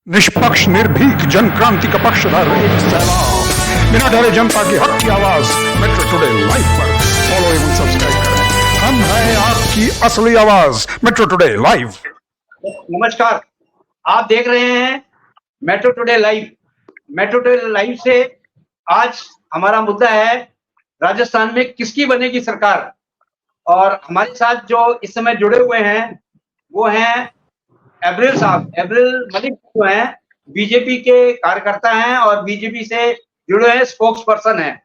निष्पक्ष निर्भीक जनक्रांति का पक्षधर एक सैलाब बिना डरे जनता की हक की आवाज मेट्रो टुडे लाइव पर फॉलो एवं सब्सक्राइब करें। हम हैं आपकी असली आवाज मेट्रो टुडे लाइव। नमस्कार, आप देख रहे हैं metro today live. Metro today live से आज हमारा मुद्दा है राजस्थान में किसकी बनेगी सरकार। और हमारे साथ जो इस समय जुड़े हुए हैं वो हैं एब्रिल साहब। एब्रिल मलिक जो हैं बीजेपी के कार्यकर्ता हैं और बीजेपी से जुड़े हैं, स्पोक्स पर्सन हैं।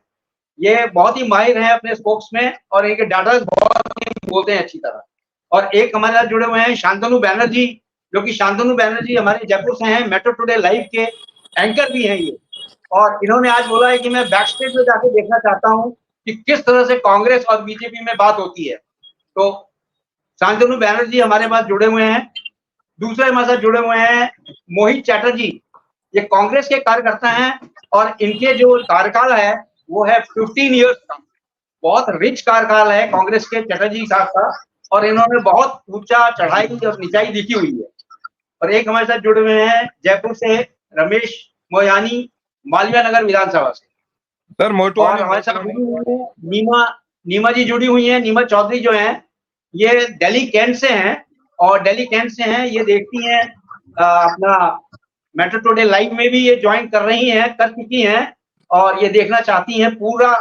ये बहुत ही माहिर हैं अपने स्पोक्स में और इनके डाटा बहुत ही बोलते हैं अच्छी तरह। और एक हमारे साथ जुड़े हुए हैं शांतनु बैनर्जी, जो कि शांतनु बैनर्जी हमारे जयपुर से हैं, मेट्रो टुडे लाइव के एंकर भी हैं ये। और इन्होंने आज बोला है कि मैं बैक स्टेज में जाके देखना चाहता हूँ कि किस तरह से कांग्रेस और बीजेपी में बात होती है। तो शांतनु बैनर्जी हमारे पास जुड़े हुए हैं। दूसरे हमारे साथ जुड़े हुए हैं मोहित चैटर्जी, ये कांग्रेस के कार्यकर्ता हैं और इनके जो कार्यकाल है वो है 15 इयर्स का। बहुत रिच कार्यकाल है कांग्रेस के चैटर्जी साहब का और इन्होंने बहुत ऊंचा चढ़ाई और निचाई दिखी हुई है। और एक हमारे साथ जुड़े हुए हैं जयपुर से रमेश मोयानी, मालवीय नगर विधानसभा से। सर और हमारे साथ नीमा जी जुड़ी हुई हैं। नीमा चौधरी जो हैं ये दिल्ली कैंट से हैं और दिल्ली कैंट से हैं, ये देखती हैं अपना मेट्रो टुडे लाइव में भी ये ज्वाइन कर रही हैं, कर चुकी हैं और ये देखना चाहती हैं पूरा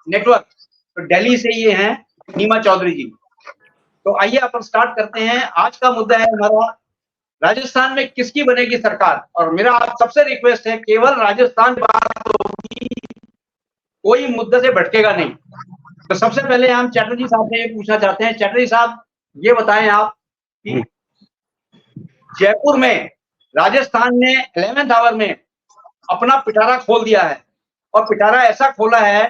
नेटवर्क। तो दिल्ली से ये हैं नीमा चौधरी जी। तो आइए अपन स्टार्ट करते हैं। आज का मुद्दा है हमारा राजस्थान में किसकी बनेगी सरकार। और मेरा आप सबसे रिक्वेस्ट है केवल राजस्थान बात होगी, कोई मुद्दे से भटकेगा नहीं। तो सबसे पहले हम चैटर्जी साहब से ये पूछना चाहते हैं, चैटर्जी साहब ये बताएं आप कि जयपुर में राजस्थान ने 11th आवर में अपना पिटारा खोल दिया है और पिटारा ऐसा खोला है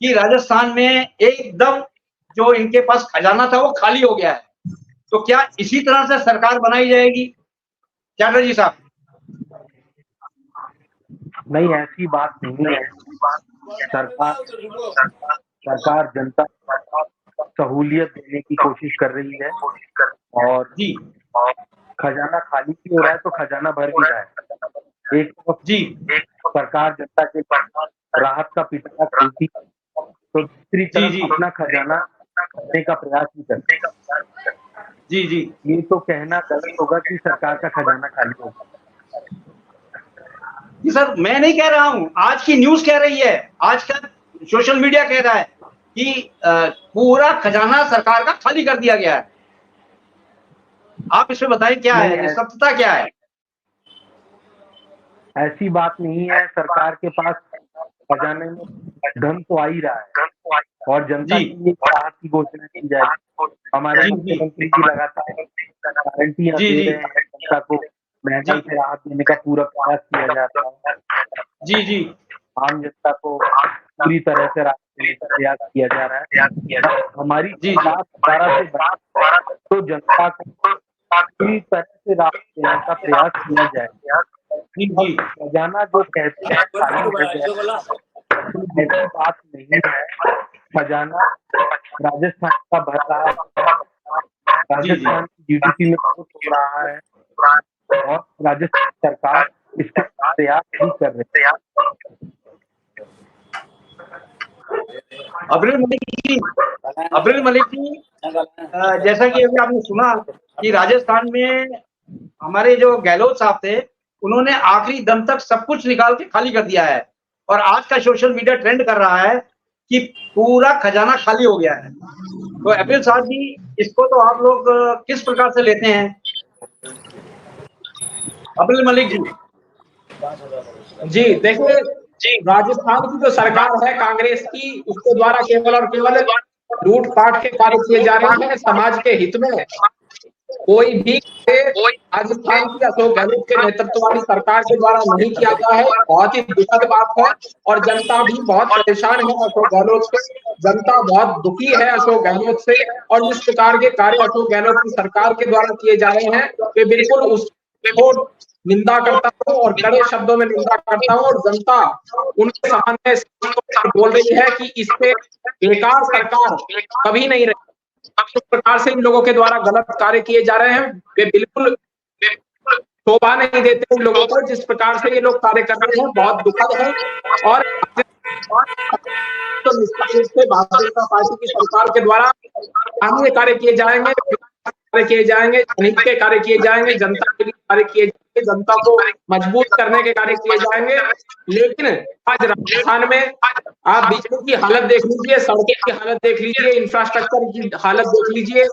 कि राजस्थान में एकदम जो इनके पास खजाना था वो खाली हो गया है। तो क्या इसी तरह से सरकार बनाई जाएगी चैटर्जी साहब? नहीं, ऐसी बात नहीं है। सरकार जनता को सहूलियत देने की कोशिश कर रही है और जी खजाना खाली भी हो रहा है तो खजाना भर भी रहा है। एक सरकार जनता के राहत का पिटारा खोलती है तो दूसरी तरफ अपना खजाना भरने का प्रयास भी करती है। जी ये तो कहना गलत होगा कि सरकार का खजाना खाली होगा। जी सर, मैं नहीं कह रहा हूं, आज की न्यूज कह रही है, आज का सोशल मीडिया कह रहा है कि पूरा खजाना सरकार का खाली कर दिया गया है। आप इसमें बताएं क्या है, सत्यता क्या है? ऐसी बात नहीं है। सरकार के पास खजाने में धन तो आ ही रहा है और जनता की लिए राहत की घोषणा की जाएगी। हमारे मुख्यमंत्री जी लगातार गारंटियां दे रहे हैं, जनता को महंगाई से राहत देने का पूरा प्रयास किया जाता है। जी आम जनता को पूरी तरह से राहत देने का प्रयास किया जा रहा है। हमारी बात 12 से 12 तो जनता को पूरी तरह से राहत देने का प्रयास किया जाए। खजाना जो कहते हैं ऐसी बात नहीं है। खजाना राजस्थान का भर रहा है, राजस्थान की जीडीपी में ग्रोथ हो रहा है और राजस्थान सरकार इसका प्रयास भी कर रही है। अब्रिल मलिक जी, जैसा कि अभी आपने सुना कि राजस्थान में हमारे जो गहलोत साहब थे उन्होंने आखिरी दम तक सब कुछ निकाल के खाली कर दिया है और आज का सोशल मीडिया ट्रेंड कर रहा है कि पूरा खजाना खाली हो गया है। तो अब्रिल साहब जी, इसको तो आप लोग किस प्रकार से लेते हैं? अब्रिल मलिक जी देखिए, राजस्थान की जो सरकार है कांग्रेस की, उसके द्वारा केवल और केवल लूटपाट के कार्य किए जा रहे हैं समाज के हित में। कोई भी राजस्थान की अशोक गहलोत के नेतृत्व वाली सरकार के द्वारा नहीं किया गया है। बहुत ही दुखद बात है और जनता भी बहुत परेशान है अशोक गहलोत से। जनता बहुत दुखी है अशोक गहलोत से और जिस प्रकार के कार्य अशोक गहलोत की सरकार के द्वारा किए जा रहे हैं वे बिल्कुल उसको निंदा करता हूँ और कड़े शब्दों में निंदा करता हूँ। और जनता उनके सामने बोल रही है कि इस पे बेकार सरकार कभी नहीं रही। जिस प्रकार से इन लोगों के द्वारा गलत कार्य किए जा रहे हैं वे बिल्कुल शोभा नहीं देते इन लोगों को। जिस प्रकार से ये लोग कार्य कर रहे हैं बहुत दुखद है। और तो निश्चित रूप से भारतीय जनता पार्टी की सरकार के द्वारा अन्य कार्य किए जाएंगे, कार्य किए जाएंगे, जनहित के कार्य किए जाएंगे, जनता के लिए कार्य किए जाएंगे, जनता को मजबूत करने के कार्य किए जाएंगे। लेकिन आज राजस्थान में आप बिजली की हालत देख लीजिए, सड़कों की हालत देख लीजिए, इंफ्रास्ट्रक्चर की हालत देख लीजिए,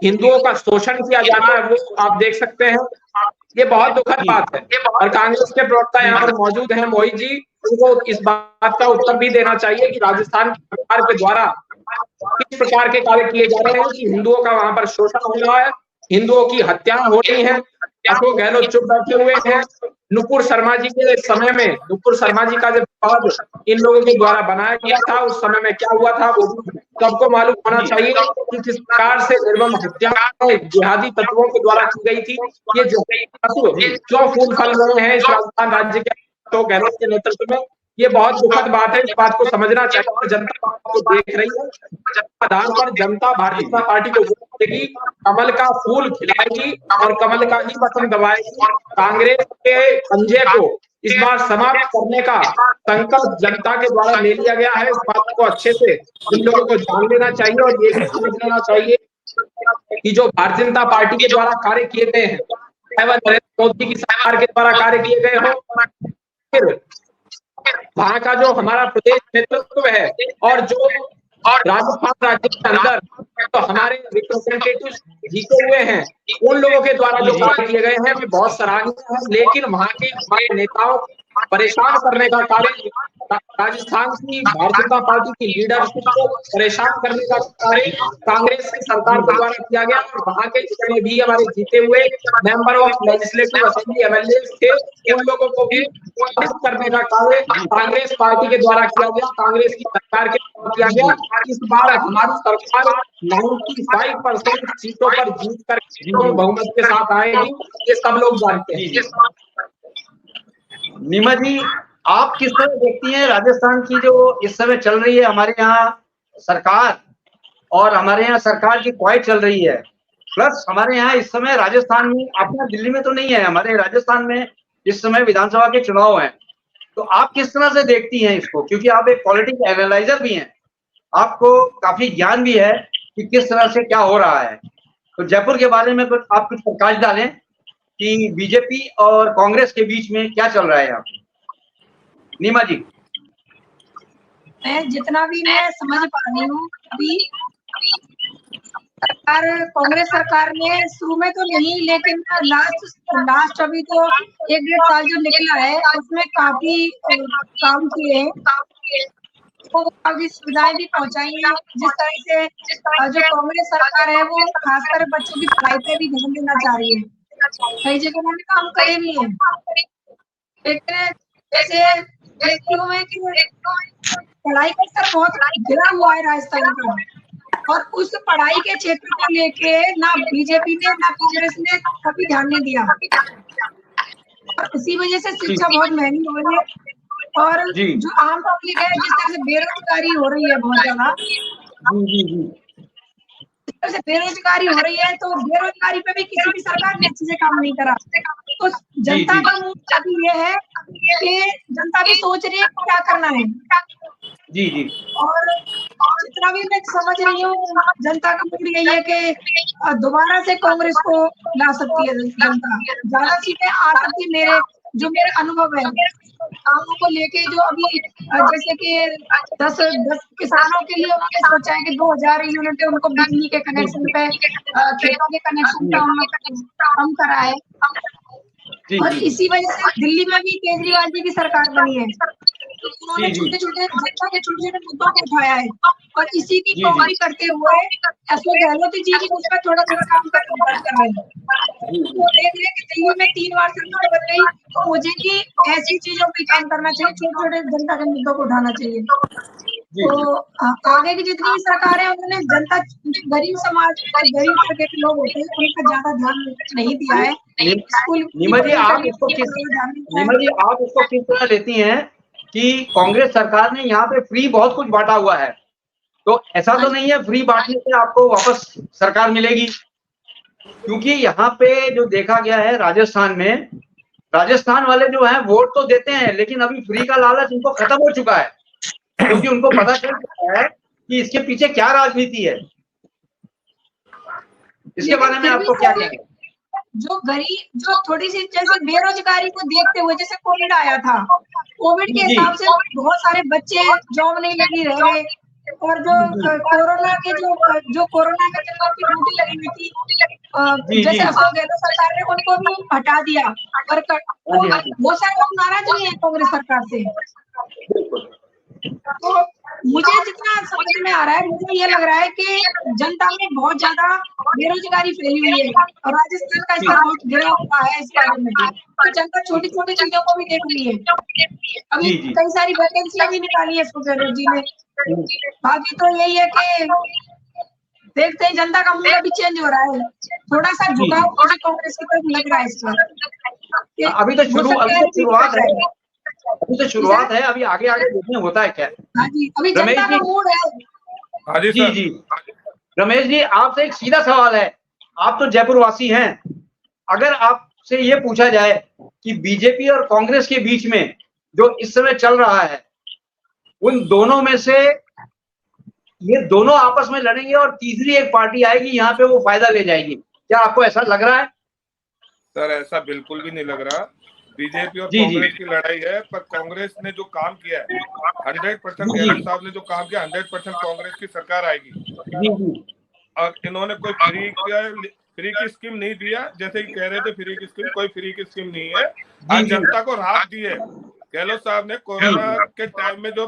हिंदुओं का शोषण किया जा रहा है वो आप देख सकते हैं। ये बहुत दुखद बात है। और कांग्रेस के प्रवक्ता यहाँ पर मौजूद हैं मोहित जी, उनको इस बात का उत्तर भी देना चाहिए कि राजस्थान की सरकार के द्वारा किस प्रकार के कार्य किए जा रहे हैं कि हिंदुओं का वहां पर शोषण हो रहा है, हिंदुओं की हत्याएं हो रही हैं। अशोक गहलोत चुप बैठे हुए हैं। नुपुर शर्मा जी के समय में, नुपुर शर्मा जी का जब पद इन लोगों के द्वारा बनाया गया था उस समय में क्या हुआ था वो सबको मालूम होना चाहिए कि किस प्रकार से निर्मम हत्या जिहादी तत्वों के द्वारा की गई थी। ये जो फूल फल रहे हैं इस राजस्थान राज्य के अशोक गहलोत के नेतृत्व में, ये बहुत दुखद बात है। इस बात को समझना चाहिए। जनता को देख रही है, आधार पर जनता भारतीय जनता पार्टी को वोट देगी, कमल का फूल खिलाएगी और कमल का ही बटन दबाएगी। कांग्रेस के पंजे को इस बार समाप्त करने का संकल्प जनता के द्वारा ले लिया गया है। इस बात को अच्छे से इन लोगों को जान लेना चाहिए और ये भी समझ लेना चाहिए कि जो भारतीय जनता पार्टी के द्वारा कार्य किए गए हैं, नरेंद्र मोदी की सरकार के द्वारा कार्य किए गए हो, फिर वहां का जो हमारा प्रदेश नेतृत्व है और जो राजस्थान राज्य के अंदर तो हमारे रिप्रेजेंटेटिव जीते हुए हैं, उन लोगों के द्वारा जो कार्य किए गए हैं वे बहुत सराहनीय है। लेकिन वहां के हमारे नेताओं को परेशान करने का कार्य, राजस्थान की भारतीय जनता पार्टी की लीडरशिप को परेशान करने का कार्य कांग्रेस की सरकार के द्वारा किया गया। और वहां के जितने भी हमारे जीते हुए member of legislative assembly MLA थे, उन लोगों को भी करने का कार्य कांग्रेस पार्टी के द्वारा किया गया, कांग्रेस की सरकार के द्वारा किया गया। इस बार हमारी सरकार 95% सीटों पर जीत कर बहुमत के साथ आएगी, ये सब लोग जानते हैं। नीमा जी, आप किस तरह देखती हैं राजस्थान की जो इस समय चल रही है हमारे यहाँ सरकार, और हमारे यहाँ सरकार की क्वाइट चल रही है, प्लस हमारे यहाँ इस समय राजस्थान में, अपना दिल्ली में तो नहीं है, हमारे राजस्थान में इस समय विधानसभा के चुनाव हैं, तो आप किस तरह से देखती हैं इसको? क्योंकि आप एक पॉलिटिकल एनालाइजर भी हैं, आपको काफी ज्ञान भी है कि किस तरह से क्या हो रहा है। तो जयपुर के बारे में कुछ आप कुछ प्रकाश डालें कि बीजेपी और कांग्रेस के बीच में क्या चल रहा है यहाँ? नीमा जी। मैं जितना भी मैं समझ पा रही हूँ, अभी सरकार, कांग्रेस सरकार ने शुरू में तो नहीं, लेकिन लास्ट अभी तो 1-1.5 साल जो निकला है उसमें काफी काम किए हैं, तो काफी सुविधाएं भी पहुंचाई हैं। जिस तरह से जो कांग्रेस सरकार है वो खासकर बच्चों की पढ़ाई पे भी ध्यान देना चाह रही है, कई जगह उन्होंने काम करे भी हैं। लेकिन जैसे देखती हूँ मैं कि पढ़ाई का स्तर बहुत गिरा हुआ है राजस्थान का, और उस पढ़ाई के क्षेत्र को लेके ना बीजेपी ने ना कांग्रेस ने कभी ध्यान नहीं दिया, और इसी वजह से शिक्षा बहुत महंगी हो रही है। और जो आम पब्लिक है, जिस तरह से बेरोजगारी हो रही है बहुत ज्यादा, से बेरोजगारी हो रही है, तो बेरोजगारी पे भी किसी भी सरकार ने अच्छे से काम नहीं करा। तो जनता का मूड अभी ये है कि जनता भी सोच रही है क्या करना है। और जितना भी मैं समझ रही हूँ, जनता का मूड यही है कि दोबारा से कांग्रेस को ला सकती है जनता, ज्यादा सीटें आ सकती। मेरे अनुभव है कामों को लेके, जो अभी जैसे कि 10 किसानों के लिए उन्होंने सोचा है कि 2000 यूनिट उनको बिजली के कनेक्शन पे, खेतों के कनेक्शन पे उन्होंने कम करा है। और इसी वजह से दिल्ली में भी केजरीवाल जी की सरकार बनी है, तो उन्होंने छोटे छोटे मुद्दों को उठाया है, और इसी की कॉपी करते हुए अशोक गहलोत जी भी उस पर थोड़ा काम कर रहे हैं। वो देख रहे हैं कि दिल्ली में 3 बार सरकार बन गई, तो मुझे की ऐसी चीजों पे काम करना चाहिए, छोटे छोटे जनता के मुद्दों को उठाना चाहिए। तो आगे की जितनी भी सरकार है उन्होंने जनता, गरीब समाज और गरीब तबके के लोग होते हैं, उनका ज्यादा ध्यान नहीं दिया है। नीमा जी, आप इसको किस तरह लेती हैं कि कांग्रेस सरकार ने यहाँ पे फ्री बहुत कुछ बांटा हुआ है, तो ऐसा तो नहीं है फ्री बांटने से आपको वापस सरकार मिलेगी? क्योंकि यहाँ पे जो देखा गया है राजस्थान में, राजस्थान वाले जो हैं वोट तो देते हैं, लेकिन अभी फ्री का लालच उनको खत्म हो चुका है, क्योंकि उनको पता चल चुका है कि इसके पीछे क्या राजनीति है। इसके बारे में आपको क्या कहना है? जो गरीब, जो थोड़ी सी जैसे बेरोजगारी को देखते हुए, जैसे कोविड आया था, कोविड के हिसाब से बहुत सारे बच्चे जॉब नहीं लगी रह गए, और जो कोरोना के जो कोरोना के जिनको की ड्यूटी लगी हुई थी, जैसे अशोक गहलोत सरकार ने उनको भी हटा दिया, और बहुत सारे लोग नाराज भी हैं कांग्रेस सरकार से। तो मुझे जितना समझ में आ रहा है, मुझे ये लग रहा है कि जनता में बहुत ज्यादा बेरोजगारी फैली हुई है, और राजस्थान का स्तर बहुत गिरा हुआ है इस बारे में। तो जनता छोटी छोटी चीजों को भी देख रही है। अभी कई सारी वैकेंसियां भी निकाली है अशोक गहलोत जी ने। बाकी तो यही है कि देखते ही जनता का मूड अभी चेंज हो रहा है, थोड़ा सा झुकाव मुझे कांग्रेस की तरफ लग रहा है इस बार। अभी तो शुरुआत है, अभी तो शुरुआत है, अभी आगे आगे देखने होता है क्या। हाँ जी, अभी जनता का मूड है। जी जी रमेश जी, आपसे एक सीधा सवाल है, आप तो जयपुर वासी हैं, अगर आपसे ये पूछा जाए कि बीजेपी और कांग्रेस के बीच में जो इस समय चल रहा है, उन दोनों में से ये दोनों आपस में लड़ेंगे और तीसरी एक पार्टी आएगी यहाँ पे, वो फायदा ले जाएगी, क्या आपको ऐसा लग रहा है? सर ऐसा बिल्कुल भी नहीं लग रहा। बीजेपी और कांग्रेस की लड़ाई है, पर कांग्रेस ने जो काम किया है 100% गहलोत साहब ने जो काम किया 100% कांग्रेस की सरकार आएगी। और इन्होंने कोई फ्री की स्कीम नहीं दिया, जैसे कि कह रहे थे फ्री की स्कीम, कोई फ्री की स्कीम नहीं है। आज जनता को राहत दी है गहलोत साहब ने। कोरोना के टाइम में जो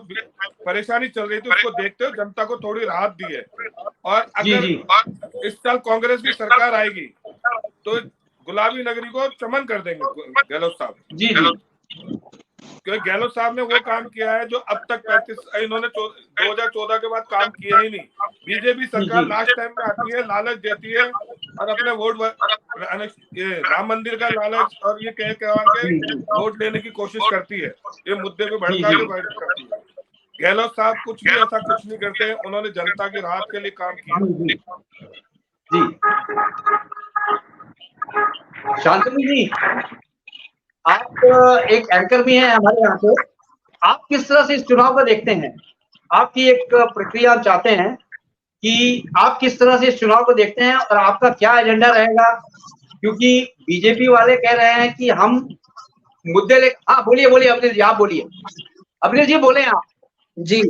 परेशानी चल रही थी उसको देखते हुए जनता को थोड़ी राहत दी है। और अगर इस साल कांग्रेस की सरकार आएगी तो गुलाबी नगरी को चमन कर देंगे गहलोत साहब। क्योंकि गहलोत साहब ने वो काम किया है जो अब तक 35 इन्होंने 2014 के बाद काम किया ही नहीं। बीजेपी सरकार लास्ट टाइम में आती है, लालच देती है और अपने वोट राम मंदिर का लालच और ये कह के वोट लेने की कोशिश करती है, ये मुद्दे पे भड़का के बात करती है। गहलोत साहब कुछ भी ऐसा कुछ नहीं करते, उन्होंने जनता की राहत के लिए काम किया। शांतनु जी, आप एक एंकर भी हैं हमारे यहाँ पे, आप किस तरह से इस चुनाव को देखते हैं? आपकी एक प्रक्रिया चाहते हैं कि आप किस तरह से इस चुनाव को देखते हैं और आपका क्या एजेंडा रहेगा, क्योंकि बीजेपी वाले कह रहे हैं कि हम मुद्दे ले। हाँ बोलिए बोलिए अभिनीत जी, आप बोलिए। अभिनीत जी बोले आप। जी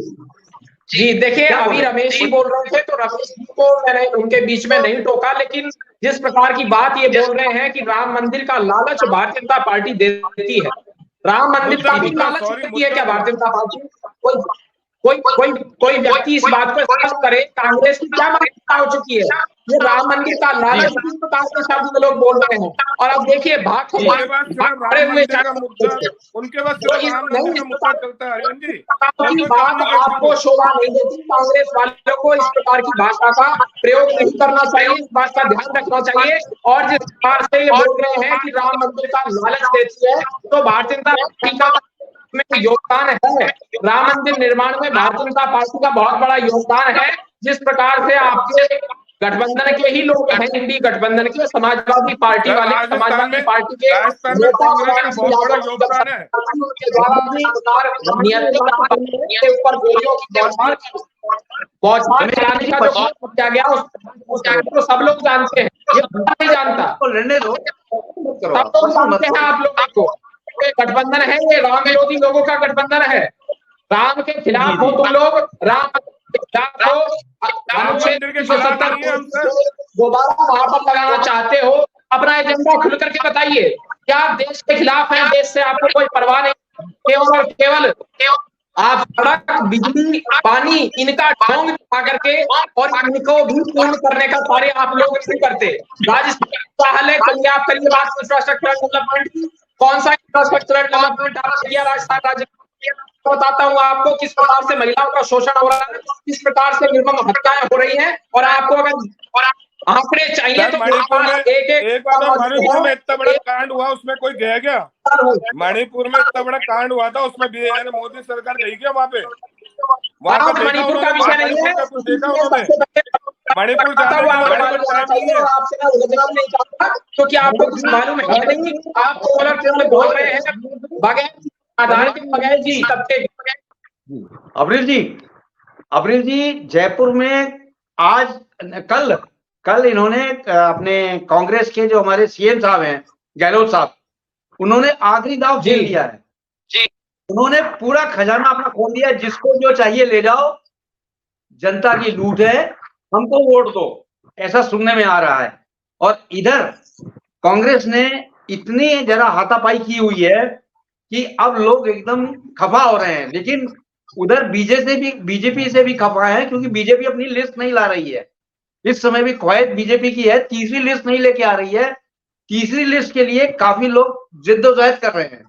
देखिए, अभी रमेश जी बोल रहे थे तो रमेश जी को मैंने उनके बीच में नहीं टोका, लेकिन जिस प्रकार की बात ये बोल रहे हैं कि राम मंदिर का लालच भारतीय जनता पार्टी देती है, राम मंदिर का भी लालच देती है क्या भारतीय जनता पार्टी? कोई व्यक्ति इस बात को स्पष्ट करे, कांग्रेस की क्या मान्यता हो चुकी है? ये राम मंदिर का लालच किस प्रकार के शब्द लोग बोल रहे हैं। और अब देखिए भागते हुए उनके पास बात आपको शोभा नहीं देती। कांग्रेस वालों को इस प्रकार की भाषा का प्रयोग नहीं करना चाहिए, इस बात का ध्यान रखना चाहिए। और जिस प्रकार से ये बोल रहे हैं कि राम मंदिर का लालच देती है, तो भारतीय जनता पार्टी का में योगदान है, राम मंदिर निर्माण में भारतीय जनता पार्टी का बहुत बड़ा योगदान है। जिस प्रकार से आपके गठबंधन के ही लोग हैं, इंडी गठबंधन के, समाजवादी पार्टी वाले, समाजवादी पार्टी के ऊपर गोलियों की बौछार चलाने का जो किया गया उसको सब लोग जानते हैं, ये नहीं जानता लड़ने दो, सब लोग जानते हैं। आप लोग को गठबंधन है, ये राम विरोधी लोगों का गठबंधन है। राम के खिलाफ हो तुम लोग, राम के खिलाफ हो, अनुच्छेद 370 दोबारा वहां पर लगाना चाहते हो, अपना एजेंडा खुल करके बताइए। क्या आप देश के खिलाफ हैं? देश से आपको कोई परवाह नहीं, केवल और केवल आप सड़क, बिजली, पानी इनका ढोंग दिखा करके और इनको भी पूर्ण करने का कार्य आप लोग नहीं करते। राजस्थान है, चलिए आप करिए बात इंफ्रास्ट्रक्चर डेवलपमेंट की। कौन सा इंफ्रास्ट्रक्चरल डेवलपमेंट आपने किया राजस्थान राज्य? बताता हूँ आपको किस प्रकार से महिलाओं का शोषण हो रहा है, किस प्रकार से निर्मम हत्याएं हो रही हैं। और आपको अगर आंकड़े चाहिए तो मणिपुर में इतना बड़ा कांड हुआ, उसमें कोई गया क्या? मणिपुर में इतना बड़ा कांड हुआ था, उसमें मोदी सरकार गई क्या वहाँ पे? मणिपुर का विषय नहीं है, मणिपुर आता जाने हुआ के आपको बारे में मालूम होना टाइम नहीं चाहिए है। और आपसे मैं उलझना नहीं चाहता क्योंकि आपको कुछ मालूम है नहीं। आप केवल बोल रहे हैं बगैर आधार के, बगैर किसी तथ्य के। अब्रिल जी जयपुर में आज कल कल इन्होंने अपने कांग्रेस के जो हमारे सीएम साहब हैं गहलोत साहब, उन्होंने आखिरी दाव खेल दिया है जी। उन्होंने पूरा खजाना अपना खोल दिया, जिसको जो चाहिए ले जाओ, जनता की लूट है, हमको वोट दो, ऐसा सुनने में आ रहा है। और इधर कांग्रेस ने इतनी जरा हाथापाई की हुई है कि अब लोग एकदम खफा हो रहे हैं। लेकिन उधर बीजेपी से भी खफा है, क्योंकि बीजेपी अपनी लिस्ट नहीं ला रही है। इस समय भी ख्वाहिश बीजेपी की है, तीसरी लिस्ट नहीं लेके आ रही है। तीसरी लिस्ट के लिए काफी लोग जिद्दोजहद कर रहे हैं।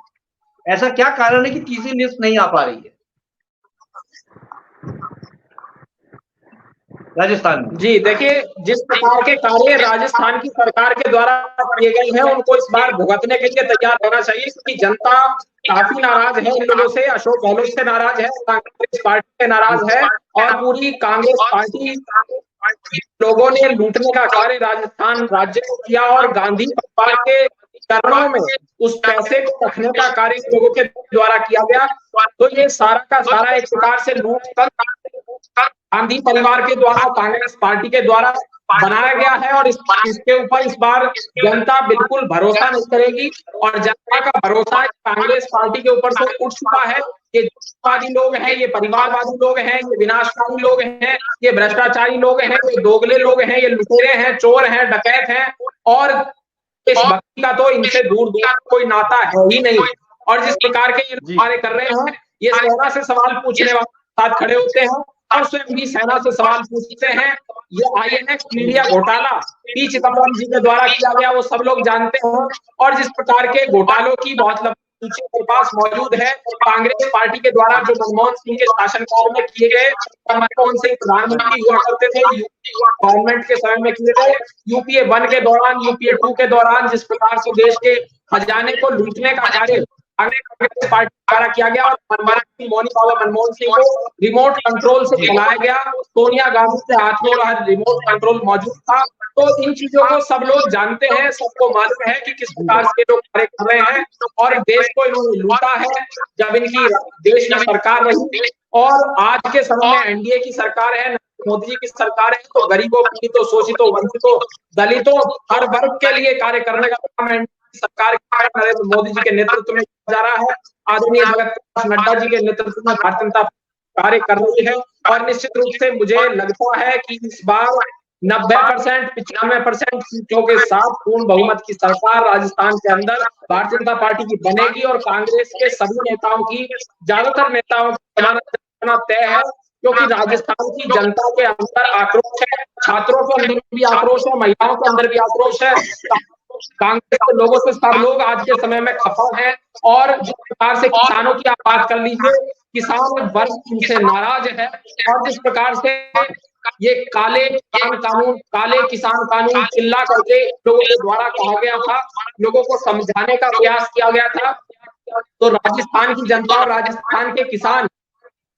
ऐसा क्या कारण है कि तीसरी लिस्ट नहीं आ पा रही है राजस्थान में? जी देखिए, जिस प्रकार के कार्य राजस्थान की सरकार के द्वारा किए गए हैं उनको इस बार भुगतने के लिए तैयार होना चाहिए, क्योंकि जनता काफी नाराज है इन लोगों से। अशोक गहलोत से नाराज है, कांग्रेस पार्टी से नाराज है, और पूरी कांग्रेस पार्टी लोगों ने लूटने का कार्य राजस्थान राज्य को किया और गांधी परिवार के चरणों में उस पैसे को रखने का कार्य लोगों के द्वारा किया गया। तो ये सारा का सारा एक प्रकार से लूट गांधी परिवार के द्वारा, कांग्रेस पार्टी के द्वारा बनाया गया है। और इसके ऊपर इस बार जनता बिल्कुल भरोसा नहीं करेगी, और जनता का भरोसा कांग्रेस पार्टी के ऊपर से उठ चुका है। ये जातिवादी लोग हैं, ये परिवारवादी लोग हैं, ये विनाशकारी लोग हैं, ये भ्रष्टाचारी लोग हैं, ये दोगले लोग हैं, ये लुटेरे हैं, चोर हैं, डकैत हैं, और देशभक्ति का तो इनसे दूर दूर कोई नाता है ही नहीं। और जिस प्रकार के ये कार्य कर रहे हैं, ये सेना से सवाल पूछने वाले साथ खड़े होते हैं और स्वयं भी सेना से सवाल पूछते हैं। ये आईएनएक्स मीडिया घोटाला पी चिदम्बरम जी के द्वारा किया गया, वो सब लोग जानते हैं। और जिस प्रकार के घोटालों की बहुत लंबी सूची मेरे पास मौजूद है, कांग्रेस पार्टी के द्वारा जो मनमोहन सिंह के शासनकाल में किए गए, मनमोहन सिंह प्रधानमंत्री हुआ करते थे, गवर्नमेंट के समय में किए गए, यूपीए 1 के दौरान, यूपीए 2 के दौरान जिस प्रकार से देश के खजाने को लूटने का कार्य कांग्रेस पार्टी द्वारा किया गया, और मनमोहन सिंह को रिमोट कंट्रोल से चलाया गया, सोनिया गांधी के हाथ में वह रिमोट कंट्रोल मौजूद था। तो इन चीजों को सब लोग जानते हैं, सबको मालूम है कि किस प्रकार से लोग कार्य कर रहे हैं, और देश को इन्होंने लूटा है जब इनकी देश में सरकार रही। और आज के समय में एनडीए की सरकार है, मोदी जी की सरकार है, तो गरीबों, पीड़ितों, शोषितों, वंचितों, दलितों, हर वर्ग के लिए कार्य करने का काम सरकार नरेंद्र मोदी जी के नेतृत्व में जा रहा है। आदरणीय जगत प्रकाश नड्डा जी के नेतृत्व में भारतीय जनता कार्य कर रही है। और निश्चित रूप से मुझे लगता है कि इस बार 90%, 95% सीटों के साथ पूर्ण बहुमत की सरकार राजस्थान के अंदर भारतीय जनता पार्टी की बनेगी, और कांग्रेस के सभी नेताओं की, ज्यादातर नेताओं का तय है, क्योंकि राजस्थान की जनता के अंदर आक्रोश है, छात्रों के अंदर भी आक्रोश है, महिलाओं के अंदर भी आक्रोश है। कांग्रेस के लोगों से सब लोग आज के समय में खफा हैं। और जिस प्रकार से किसानों की आप बात कर लीजिए, किसान वर्ग इनसे नाराज है, और जिस प्रकार से ये काले किसान कानून, काले किसान कानून चिल्ला करके लोगों के द्वारा कहा गया था, लोगों को समझाने का प्रयास किया गया था, तो राजस्थान की जनता और राजस्थान के किसान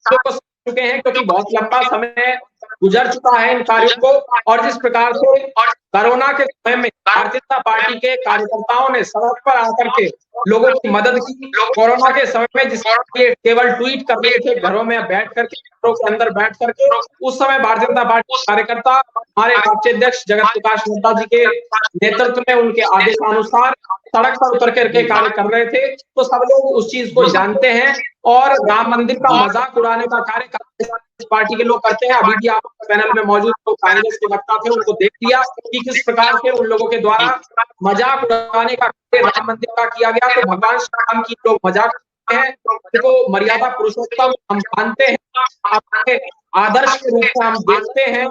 तो चुके हैं, क्योंकि बहुत लंबा समय गुजर चुका है इन कार्यों को। और जिस प्रकार से कोरोना के समय में भारतीय जनता पार्टी के कार्यकर्ताओं ने सड़क पर आकर के लोगों की मदद की, कोरोना के समय में जिसके केवल ट्वीट कर रहे थे घरों में बैठ करके, घरों के अंदर बैठ करके, उस समय भारतीय जनता पार्टी कार्यकर्ता हमारे राष्ट्रीय अध्यक्ष जगत प्रकाश नड्डा जी के नेतृत्व में उनके आदेशानुसार सड़क पर उतर करके कार्य कर रहे थे। तो सब लोग उस चीज को जानते हैं, और राम मंदिर का मजाक उड़ाने का कार्य कांग्रेस पार्टी के लोग करते हैं। अभी भी आप पैनल में मौजूद तो कांग्रेस के वक्ता थे, उनको देख लिया कि किस प्रकार से उन लोगों के द्वारा मजाक उड़ाने का कार्य राम मंदिर का किया गया। तो भगवान श्री राम की लोग मजाक करते हैं, देखो मर्यादा पुरुषोत्तम हम मानते हैं, अपने आदर्श के रूप में हम देखते हैं,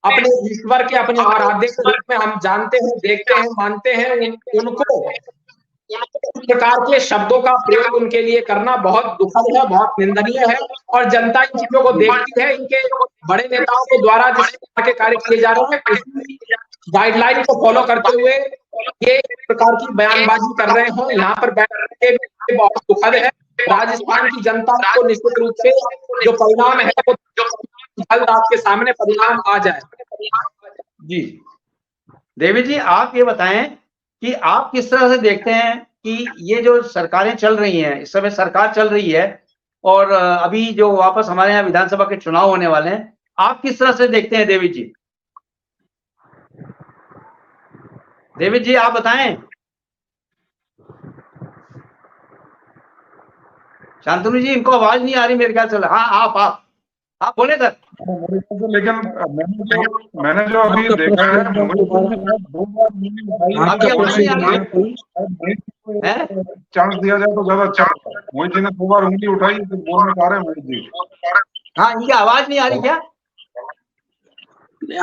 अपने ईश्वर के, अपने आराध्य के रूप में हम जानते हैं, देखते हैं, मानते हैं। उनको इस प्रकार के शब्दों का प्रयोग उनके लिए करना बहुत दुखद है, बहुत निंदनीय है। और जनता इन चीजों को देखती है, इनके बड़े नेताओं के द्वारा जिस प्रकार के कार्य किए जा रहे हैं, उसी गाइडलाइन को फॉलो करते हुए ये इस प्रकार की बयानबाजी कर रहे हैं, यहाँ पर बैठ के बहुत दुखद है। राजस्थान की जनता को निश्चित रूप से जो परिणाम है वो जल्द आपके सामने परिणाम आ जाए। जी देवी जी, आप ये बताएं कि आप किस तरह से देखते हैं कि ये जो सरकारें चल रही हैं, इस समय सरकार चल रही है और अभी जो वापस हमारे यहाँ विधानसभा के चुनाव होने वाले हैं, आप किस तरह से देखते हैं देवी जी? देवी जी आप बताएं। शांतनु जी, इनको आवाज नहीं आ रही मेरे ख्याल से। हाँ आप बोले सर। लेकिन मैंने जो अभी देखा है, आपकी आवाज नहीं आ रही है? चांस दिया जाए तो ज्यादा अच्छा होता है। मोहित जी ने 2 बार उंगली उठाई तो बोलने पा रहे हैं मोहित जी। हाँ, इनकी आवाज नहीं आ रही क्या?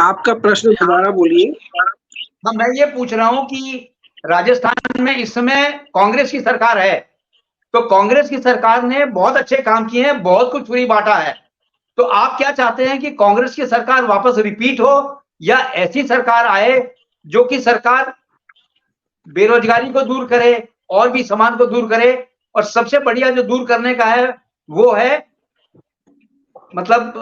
आपका प्रश्न दोबारा बोलिए। हाँ, मैं ये पूछ रहा हूँ कि राजस्थान में इस समय कांग्रेस की सरकार है, तो कांग्रेस की सरकार ने बहुत अच्छे काम किए हैं, बहुत कुछ फ्री बांटा है। तो आप क्या चाहते हैं कि कांग्रेस की सरकार वापस रिपीट हो या ऐसी सरकार आए जो कि सरकार बेरोजगारी को दूर करे और भी समाज को दूर करे, और सबसे बढ़िया जो दूर करने का है वो है मतलब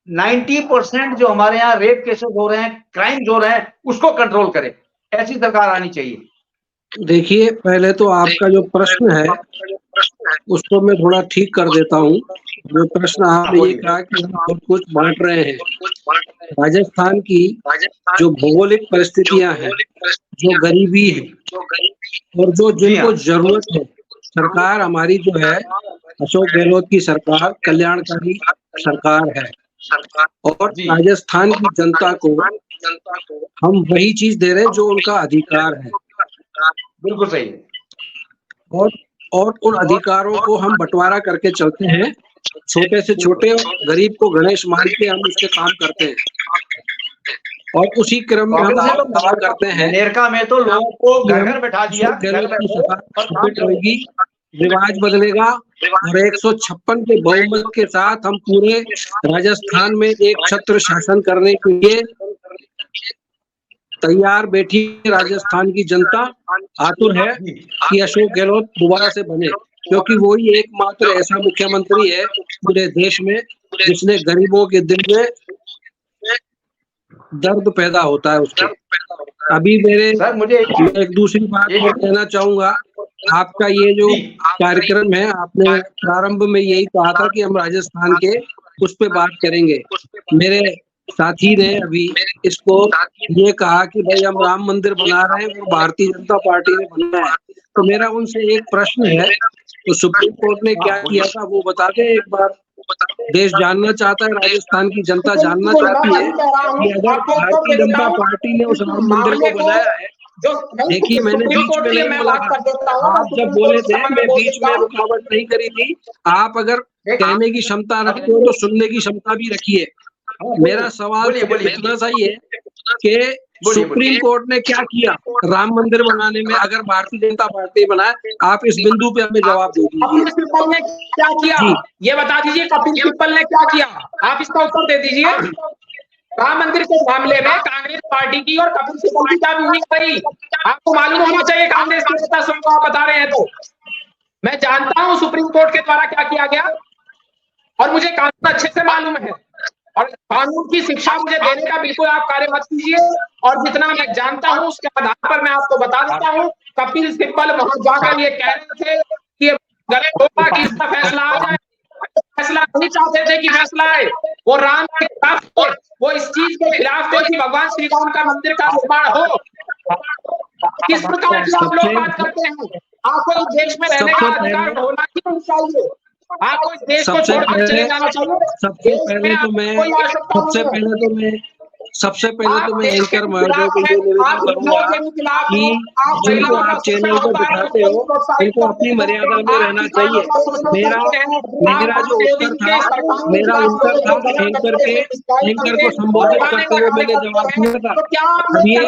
90% जो हमारे यहाँ रेप केसेस हो रहे हैं, क्राइम्स हो रहे हैं, उसको कंट्रोल करे। ऐसी सरकार आनी चाहिए। देखिए, पहले तो आपका जो प्रश्न है उसको मैं थोड़ा ठीक कर देता हूँ। जो प्रश्न आपने ये कहा कि हम बहुत कुछ बांट रहे हैं, राजस्थान की जो भौगोलिक परिस्थितियां हैं, जो गरीबी है और जो जिनको जरूरत है, सरकार हमारी जो है अशोक गहलोत की सरकार कल्याणकारी सरकार है और राजस्थान की जनता को हम वही चीज दे रहे हैं जो उनका अधिकार है। बिल्कुल सही है। और उन अधिकारों को हम बंटवारा करके चलते हैं। छोटे से छोटे गरीब को गणेश मान के हम उसके काम करते हैं और उसी क्रम में हम दावा करते हैं। अमेरिका में तो लोगों को घर घर बैठा दिया, होगी, रिवाज बदलेगा और 156 के बहुमत के साथ हम पूरे राजस्थान में एक छत्र शासन करने के लिए तैयार बैठी। राजस्थान की जनता आतुर है कि अशोक गहलोत दोबारा से बने, क्योंकि वो ही एकमात्र ऐसा मुख्यमंत्री है पूरे देश में जिसने गरीबों के दिल में दर्द पैदा होता है उसके। अभी मुझे एक दूसरी बात कहना चाहूंगा। आपका ये जो कार्यक्रम है, आपने प्रारंभ में यही कहा था कि हम राजस्थान के उस पे बात करेंगे। मेरे साथी ने अभी इसको ये कहा कि भाई हम राम मंदिर बना रहे हैं और भारतीय जनता पार्टी ने बनाया है। तो मेरा उनसे एक प्रश्न है, तो सुप्रीम कोर्ट ने क्या किया था वो बता दें एक बार। देश जानना चाहता है, राजस्थान की जनता जानना चाहती है कि अगर भारतीय जनता पार्टी ने उस राम मंदिर को बनाया है। देखिए, मैंने बीच में नहीं बोला, आप जब बोले थे मैं बीच में रुकावट नहीं करी थी। आप अगर कहने की क्षमता रखते हो तो सुनने की क्षमता भी रखिए। मेरा सवाल इतना सही है कि सुप्रीम कोर्ट ने क्या किया राम मंदिर बनाने में, अगर भारतीय जनता पार्टी बनाए। आप इस बिंदु पे हमें जवाब दे दीजिए। कपिल सिब्बल ने क्या किया ये बता दीजिए। कपिल सिब्बल ने क्या किया, आप इसका उत्तर दे दीजिए। राम मंदिर के मामले में कांग्रेस पार्टी की और कपिल सिब्बल की क्या भूमिका रही, आपको मालूम होना चाहिए। कांग्रेस के नेता सुनकर आप बता रहे हैं तो मैं जानता हूं सुप्रीम कोर्ट के द्वारा क्या किया गया और मुझे कानून अच्छे से मालूम है और कानून की शिक्षा मुझे देने का बिल्कुल आप कार्य मत कीजिए। और जितना मैं जानता हूं उसके आधार पर मैं आपको बता देता हूं। कपिल सिब्बल वहां जाकर ये कह रहे थे कि गलत होगा कि इसका फैसला आ जाए। फैसला नहीं चाहते थे कि फैसला आए, वो राम के खिलाफ थे, वो इस चीज के खिलाफ थे कि भगवान श्री राम का मंदिर का निर्माण हो। किस प्रकार की आप लोग बात करते हैं? आपको इस देश में रहने का अधिकार होना क्यों चाहिए? आपको इस देश को छोड़कर चले जाना चाहिए। सबसे पहले तो मैं एंकर महोदय को करूंगा कि जिनको आप चैनल पर दिखाते हो उनको अपनी मर्यादा में रहना चाहिए। मेरा जो उत्तर था, मेरा उत्तर था एंकर को संबोधित करते हुए मैंने जवाब दिया था। अब ये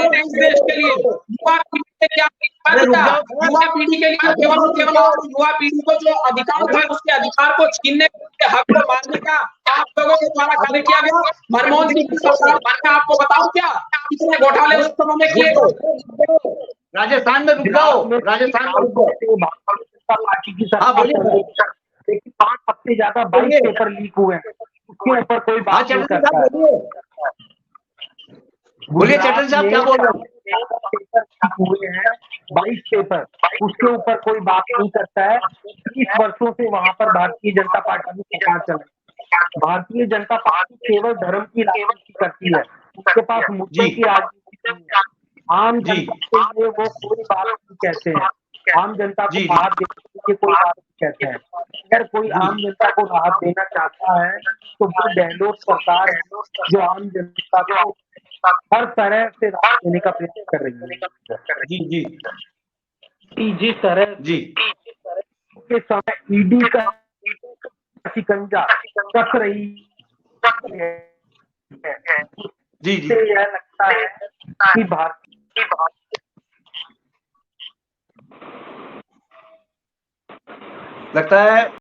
युवा पीढ़ी के लिए केवल युवा पीढ़ी को जो अधिकार था उसके अधिकार को छीनने के हक को मानने का आप लोगों के द्वारा कार्य किया गया। मनमोहन सिंह की सरकार में आपको बताऊं क्या कितने घोटाले उस समय में किए गए। राजस्थान में रुक जाओ, राजस्थान में रुक जाओ। पार्टी की सरकार लेकिन 5 हफ्ते ज्यादा 22 पेपर लीक हुए हैं, उसके ऊपर कोई बात नहीं करता है। बोलिए चटर्जी साहब, क्या बोल रहे हैं? पेपर हुए हैं 22 पेपर, उसके ऊपर कोई बात नहीं करता है। 30 वर्षों से वहां पर भारतीय जनता पार्टी की सरकार चल रही है। भारतीय जनता पार्टी केवल धर्म की राजनीति करती है, उसके पास मुद्दे की राजनीति नहीं है। आम जनता के लिए वो कोई बात नहीं कहते हैं, आम जनता को राहत देने के लिए कोई बात नहीं कहते हैं। अगर कोई आम जनता को राहत देना चाहता है तो वो गहलोत सरकार है जो आम जनता को हर तरह से राहत देने का प्रयास कर रही है। जी जी कि जिस तरह जी के समय ईडी का शिकंजा कस रही है, जी जी यह लगता है कि भारत लगता है